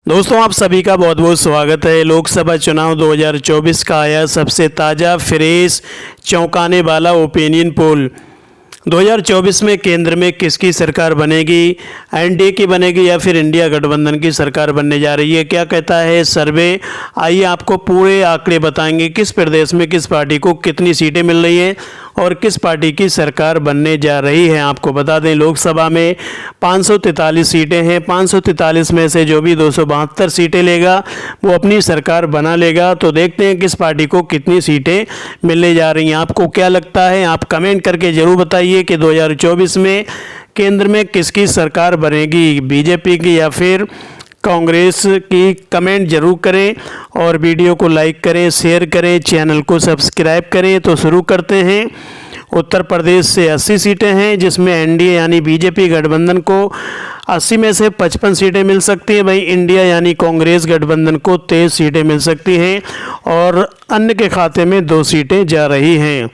दोस्तों आप सभी का बहुत बहुत स्वागत है। लोकसभा चुनाव 2024 का आया सबसे ताज़ा फ्रेश चौंकाने वाला ओपिनियन पोल। 2024 में केंद्र में किसकी सरकार बनेगी, एनडीए की बनेगी या फिर इंडिया गठबंधन की सरकार बनने जा रही है, क्या कहता है सर्वे। आइए आपको पूरे आंकड़े बताएंगे किस प्रदेश में किस पार्टी को कितनी सीटें मिल रही हैं और किस पार्टी की सरकार बनने जा रही है। आपको बता दें लोकसभा में 543 सीटें हैं। 543 में से जो भी 272 सीटें लेगा वो अपनी सरकार बना लेगा। तो देखते हैं किस पार्टी को कितनी सीटें मिलने जा रही हैं। आपको क्या लगता है, आप कमेंट करके ज़रूर बताइए कि 2024 में केंद्र में किसकी सरकार बनेगी, बीजेपी की या फिर कांग्रेस की। कमेंट जरूर करें और वीडियो को लाइक करें, शेयर करें, चैनल को सब्सक्राइब करें। तो शुरू करते हैं। उत्तर प्रदेश से 80 सीटें हैं जिसमें एनडीए यानी बीजेपी गठबंधन को 80 में से 55 सीटें मिल सकती हैं। वहीं इंडिया यानी कांग्रेस गठबंधन को 23 सीटें मिल सकती हैं और अन्य के खाते में 2 सीटें जा रही हैं।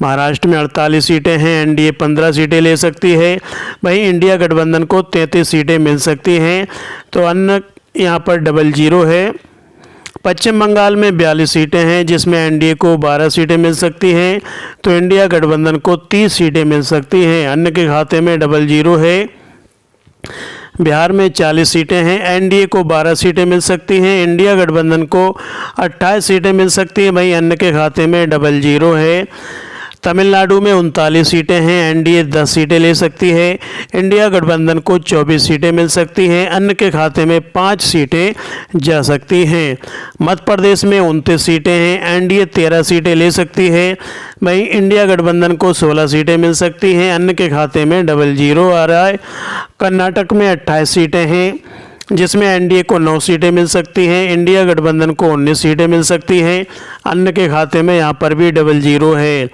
महाराष्ट्र में 48 सीटें हैं, एनडीए 15 सीटें ले सकती है। वहीं इंडिया गठबंधन को 33 सीटें मिल सकती हैं। तो अन्य यहाँ पर 00 है। पश्चिम बंगाल में 42 सीटें हैं जिसमें एनडीए को 12 सीटें मिल सकती हैं। तो इंडिया गठबंधन को 30 सीटें मिल सकती हैं। अन्य के खाते में 00 है। बिहार में 40 सीटें हैं, एनडीए को 12 सीटें मिल सकती हैं। इंडिया गठबंधन को 28 सीटें मिल सकती हैं। वहीं अन्य के खाते में 00 है। तमिलनाडु में 39 सीटें हैं, एनडीए 10 सीटें ले सकती है। इंडिया गठबंधन को 24 सीटें मिल सकती हैं। अन्य के खाते में 5 सीटें जा सकती हैं। मध्य प्रदेश में 29 सीटें हैं, एनडीए 13 सीटें ले सकती है। वहीं इंडिया गठबंधन को 16 सीटें मिल सकती हैं। अन्य के खाते में 00 आ रहा है। कर्नाटक में 28 सीटें हैं जिसमें एनडीए को 9 सीटें मिल सकती हैं। इंडिया गठबंधन को 19 सीटें मिल सकती हैं। अन्य के खाते में यहाँ पर भी 00 है।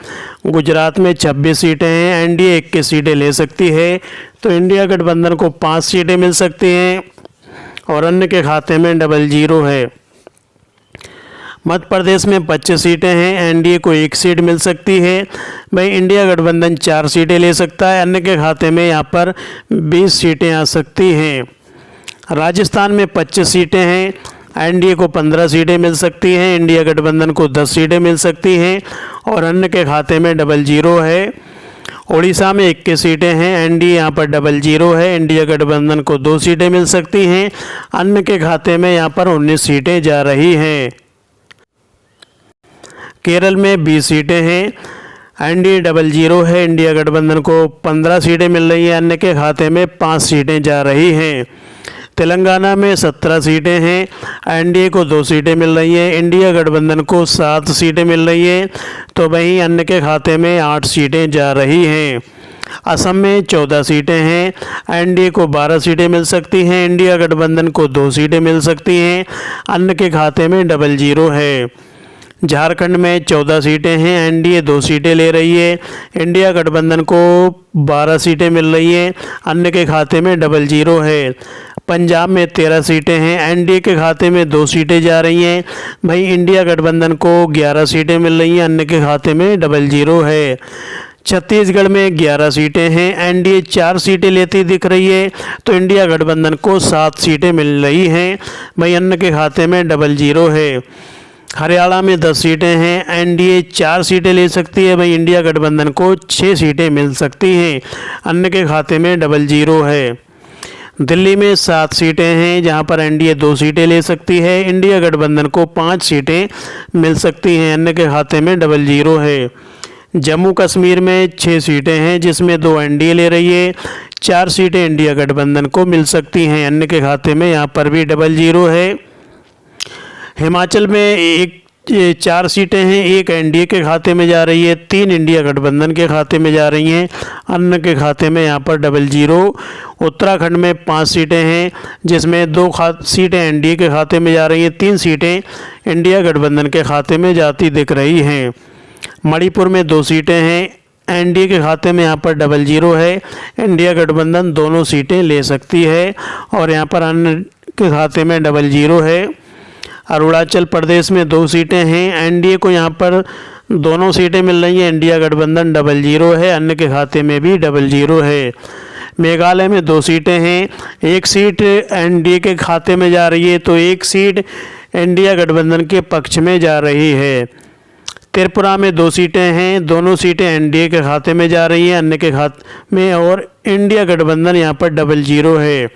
गुजरात में 26 सीटें हैं, एनडीए 21 सीटें ले सकती है। तो इंडिया गठबंधन को 5 सीटें मिल सकती हैं और अन्य के खाते में 00 है। मध्य प्रदेश में 25 सीटें हैं, एनडीए को 1 सीट मिल सकती है। भाई इंडिया गठबंधन 4 सीटें ले सकता है। अन्य के खाते में यहाँ पर 20 सीटें आ सकती हैं। राजस्थान में 25 सीटें हैं, एनडीए को 15 सीटें मिल सकती हैं। इंडिया गठबंधन को 10 सीटें मिल सकती हैं और अन्य के खाते में 00 है। उड़ीसा में 21 सीटें हैं, एनडीए यहाँ पर 00 है। इंडिया गठबंधन को 2 सीटें मिल सकती हैं। अन्य के खाते में यहाँ पर 19 सीटें जा रही हैं। केरल में 20 सीटें हैं, एनडीए 00 है। इंडिया गठबंधन को 15 सीटें मिल रही हैं। अन्य के खाते में 5 सीटें जा रही हैं। तेलंगाना में 17 सीटें हैं, एनडीए को 2 सीटें मिल रही हैं। इंडिया गठबंधन को 7 सीटें मिल रही हैं। तो वहीं अन्य के खाते में 8 सीटें जा रही हैं। असम में 14 सीटें हैं, एनडीए को 12 सीटें मिल सकती हैं। इंडिया गठबंधन को 2 सीटें मिल सकती हैं। अन्य के खाते में 00 है। झारखंड में 14 सीटें हैं, एनडीए 2 सीटें ले रही है। इंडिया गठबंधन को 12 सीटें मिल रही हैं। अन्य के खाते में 00 है। पंजाब में 13 सीटें हैं, एनडीए के खाते में 2 सीटें जा रही हैं। भाई इंडिया गठबंधन को 11 सीटें मिल रही हैं। अन्य के खाते में 00 है। छत्तीसगढ़ में 11 सीटें हैं, एनडीए 4 सीटें लेती दिख रही है। तो इंडिया गठबंधन को 7 सीटें मिल रही हैं। भाई अन्य के खाते में 00 है। हरियाणा में 10 सीटें हैं, एनडीए 4 सीटें ले सकती है। भाई इंडिया गठबंधन को 6 सीटें मिल सकती हैं। अन्य के खाते में 00 है। दिल्ली में 7 सीटें हैं जहां पर एनडीए 2 सीटें ले सकती है। इंडिया गठबंधन को 5 सीटें मिल सकती हैं। अन्य के खाते में 00 है। जम्मू कश्मीर में 6 सीटें हैं जिसमें 2 एनडीए ले रही है। 4 सीटें इंडिया गठबंधन को मिल सकती हैं। अन्य के खाते में यहाँ पर भी 00 है। हिमाचल में 4 सीटें हैं, 1 एनडीए के खाते में जा रही है, 3 इंडिया गठबंधन के खाते में जा रही हैं। अन्य के खाते में यहाँ पर 00। उत्तराखंड में 5 सीटें हैं जिसमें 2 सीटें एनडीए के खाते में जा रही हैं, 3 सीटें इंडिया गठबंधन के खाते में जाती दिख रही हैं। मणिपुर में 2 सीटें हैं, एनडीए के खाते में यहाँ पर 00 है। इंडिया गठबंधन दोनों सीटें ले सकती है और यहाँ पर अन्य के खाते में 00 है। अरुणाचल प्रदेश में 2 सीटें हैं, एनडीए को यहाँ पर दोनों सीटें मिल रही हैं। इंडिया गठबंधन 00 है। अन्य के खाते में भी 00 है। मेघालय में 2 सीटें हैं, 1 सीट एनडीए के खाते में जा रही है तो 1 सीट इंडिया गठबंधन के पक्ष में जा रही है। त्रिपुरा में 2 सीटें हैं, दोनों सीटें एनडीए के खाते में जा रही हैं, अन्य के खाते में, और इंडिया गठबंधन यहाँ पर 0-0 है।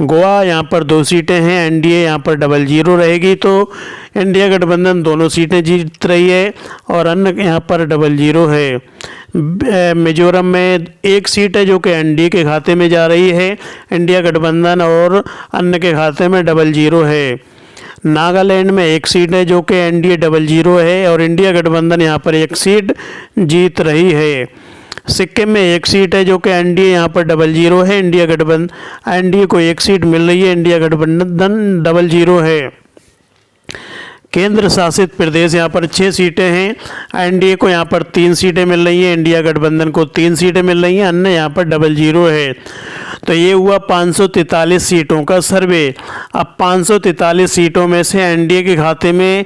गोवा यहाँ पर 2 सीटें हैं, एनडीए यहाँ पर 0-0 रहेगी तो इंडिया गठबंधन दोनों सीटें जीत रही है और अन्य यहाँ पर 0-0 है। मिजोरम में 1 सीट है जो कि एनडीए के खाते में जा रही है, इंडिया गठबंधन और अन्य के खाते में 0-0 है। नागालैंड में 1 सीट है जो कि एनडीए 0-0 है और इंडिया गठबंधन यहाँ पर 1 सीट जीत रही है। सिक्किम में 1 सीट है जो कि एनडीए यहाँ पर 0-0 है, इंडिया गठबंधन एनडीए को 1 सीट मिल रही है, इंडिया गठबंधन 0-0 है। केंद्र शासित प्रदेश यहाँ पर 6 सीटें हैं, एनडीए को यहाँ पर 3 सीटें मिल रही हैं, इंडिया गठबंधन को 3 सीटें मिल रही हैं, अन्य यहाँ पर 0-0 है। तो ये हुआ 543 सीटों का सर्वे। अब 543 सीटों में से एनडीए के खाते में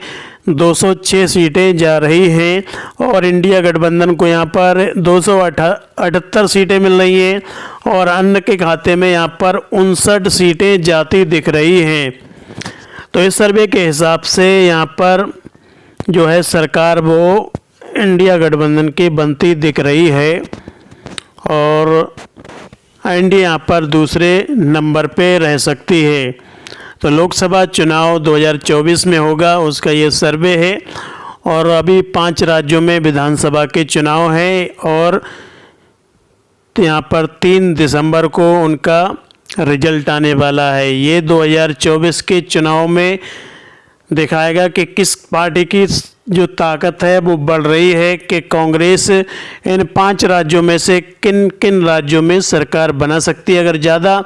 206 सीटें जा रही हैं और इंडिया गठबंधन को यहाँ पर 278 सीटें मिल रही हैं और अन्य के खाते में यहाँ पर 59 सीटें जाती दिख रही हैं। तो इस सर्वे के हिसाब से यहाँ पर जो है सरकार वो इंडिया गठबंधन की बनती दिख रही है और एनडीए यहाँ पर दूसरे नंबर पे रह सकती है। तो लोकसभा चुनाव 2024 में होगा, उसका ये सर्वे है और अभी 5 राज्यों में विधानसभा के चुनाव हैं और यहाँ पर 3 दिसंबर को उनका रिजल्ट आने वाला है। ये 2024 के चुनाव में दिखाएगा कि किस पार्टी की जो ताकत है वो बढ़ रही है, कि कांग्रेस इन 5 राज्यों में से किन किन राज्यों में सरकार बना सकती है। अगर ज़्यादा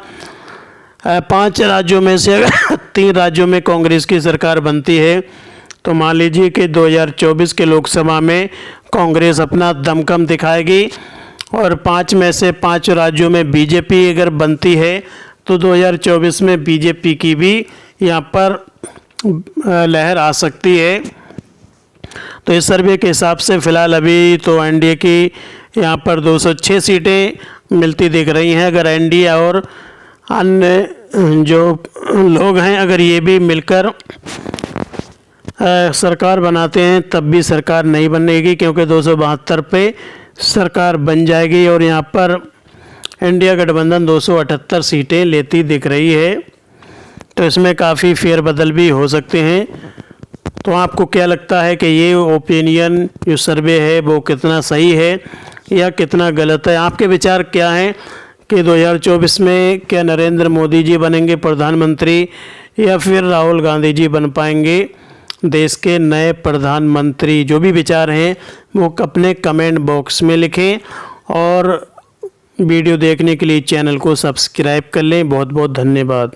5 राज्यों में से अगर 3 राज्यों में कांग्रेस की सरकार बनती है तो मान लीजिए कि 2024 के लोकसभा में कांग्रेस अपना दमखम दिखाएगी और 5 में से 5 राज्यों में बीजेपी अगर बनती है तो 2024 में बीजेपी की भी यहाँ पर लहर आ सकती है। तो इस सर्वे के हिसाब से फ़िलहाल अभी तो एनडीए की यहाँ पर 206 सीटें मिलती दिख रही हैं। अगर एनडीए और अन्य जो लोग हैं अगर ये भी मिलकर सरकार बनाते हैं तब भी सरकार नहीं बनेगी, क्योंकि 272 पे सरकार बन जाएगी और यहाँ पर इंडिया गठबंधन 278 सीटें लेती दिख रही है। तो इसमें काफ़ी फेरबदल भी हो सकते हैं। तो आपको क्या लगता है कि ये ओपिनियन जो सर्वे है वो कितना सही है या कितना गलत है? आपके विचार क्या हैं कि 2024 में क्या नरेंद्र मोदी जी बनेंगे प्रधानमंत्री या फिर राहुल गांधी जी बन पाएंगे देश के नए प्रधानमंत्री? जो भी विचार हैं वो अपने कमेंट बॉक्स में लिखें और वीडियो देखने के लिए चैनल को सब्सक्राइब कर लें। बहुत बहुत धन्यवाद।